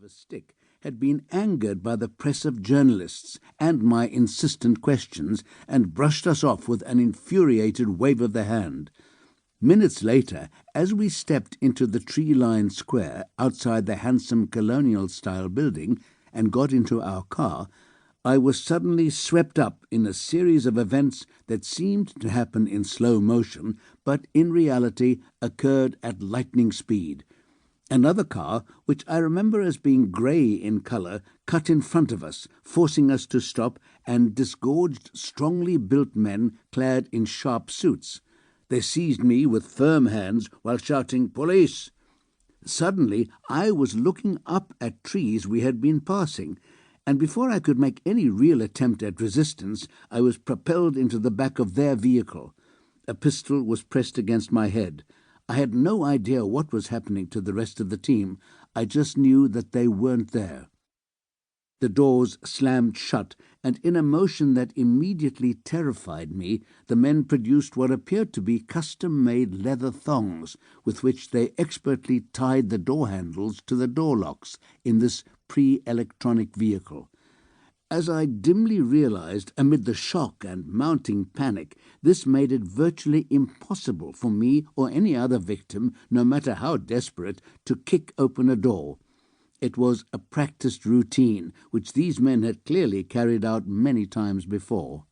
a stick, had been angered by the press of journalists and my insistent questions, and brushed us off with an infuriated wave of the hand. Minutes later, as we stepped into the tree-lined square outside the handsome colonial-style building and got into our car, I was suddenly swept up in a series of events that seemed to happen in slow motion, but in reality occurred at lightning speed. Another car, which I remember as being grey in colour, cut in front of us, forcing us to stop, and disgorged strongly built men clad in sharp suits. They seized me with firm hands while shouting, "Police!" Suddenly I was looking up at trees we had been passing, and before I could make any real attempt at resistance, I was propelled into the back of their vehicle. A pistol was pressed against my head. I had no idea what was happening to the rest of the team. I just knew that they weren't there. The doors slammed shut, and in a motion that immediately terrified me, the men produced what appeared to be custom-made leather thongs, with which they expertly tied the door handles to the door locks in this pre-electronic vehicle. As I dimly realized, amid the shock and mounting panic, this made it virtually impossible for me or any other victim, no matter how desperate, to kick open a door. It was a practiced routine, which these men had clearly carried out many times before.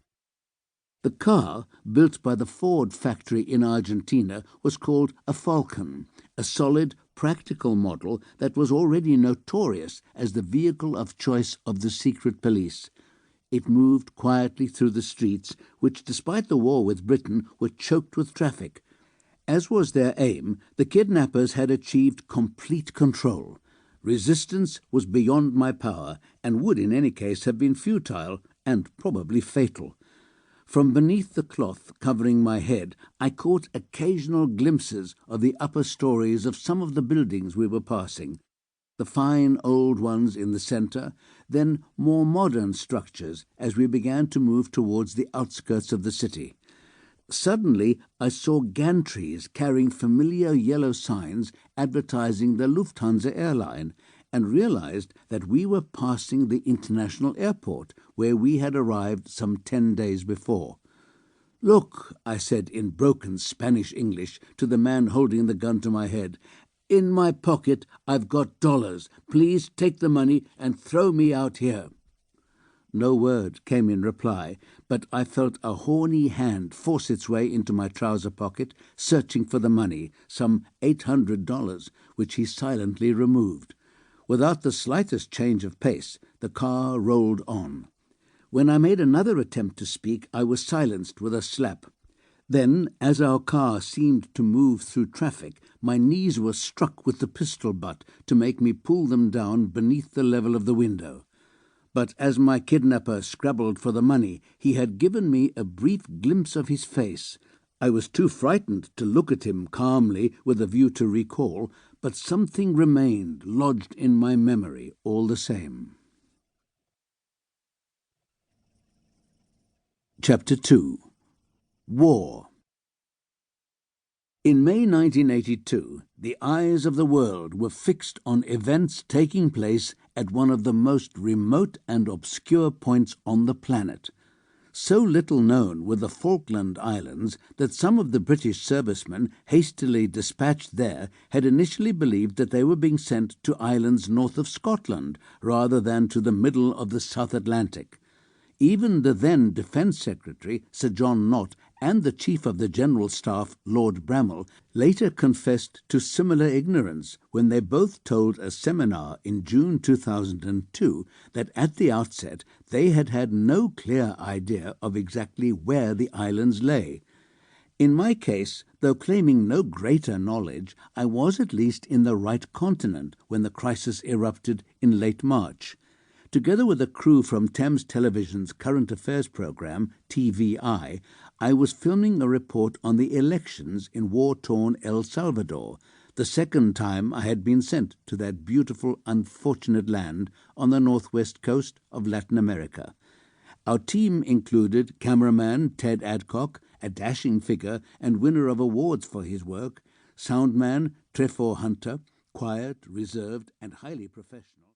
The car, built by the Ford factory in Argentina, was called a Falcon, a solid, practical model that was already notorious as the vehicle of choice of the secret police. It moved quietly through the streets, which, despite the war with Britain, were choked with traffic. As was their aim, the kidnappers had achieved complete control. Resistance was beyond my power, and would in any case have been futile and probably fatal. From beneath the cloth covering my head, I caught occasional glimpses of the upper stories of some of the buildings we were passing, the fine old ones in the centre, then more modern structures as we began to move towards the outskirts of the city. Suddenly I saw gantries carrying familiar yellow signs advertising the Lufthansa airline, and realized that we were passing the international airport, where we had arrived some 10 days before. "Look," I said in broken Spanish English to the man holding the gun to my head, "in my pocket I've got dollars. Please take the money and throw me out here." No word came in reply, but I felt a horny hand force its way into my trouser pocket, searching for the money, some $800, which he silently removed. Without the slightest change of pace, the car rolled on. When I made another attempt to speak, I was silenced with a slap. Then, as our car seemed to move through traffic, my knees were struck with the pistol butt to make me pull them down beneath the level of the window. But as my kidnapper scrabbled for the money, he had given me a brief glimpse of his face. I was too frightened to look at him calmly with a view to recall, but something remained lodged in my memory all the same. Chapter 2. War. In May 1982, the eyes of the world were fixed on events taking place at one of the most remote and obscure points on the planet. So little known were the Falkland Islands that some of the British servicemen hastily dispatched there had initially believed that they were being sent to islands north of Scotland rather than to the middle of the South Atlantic. Even the then Defence Secretary, Sir John Knott, and the Chief of the General Staff, Lord Bramall, later confessed to similar ignorance when they both told a seminar in June 2002 that at the outset they had had no clear idea of exactly where the islands lay. In my case, though claiming no greater knowledge, I was at least in the right continent when the crisis erupted in late March. Together with a crew from Thames Television's Current Affairs programme, TVI, I was filming a report on the elections in war-torn El Salvador, the second time I had been sent to that beautiful, unfortunate land on the northwest coast of Latin America. Our team included cameraman Ted Adcock, a dashing figure and winner of awards for his work, soundman Trefor Hunter, quiet, reserved, and highly professional.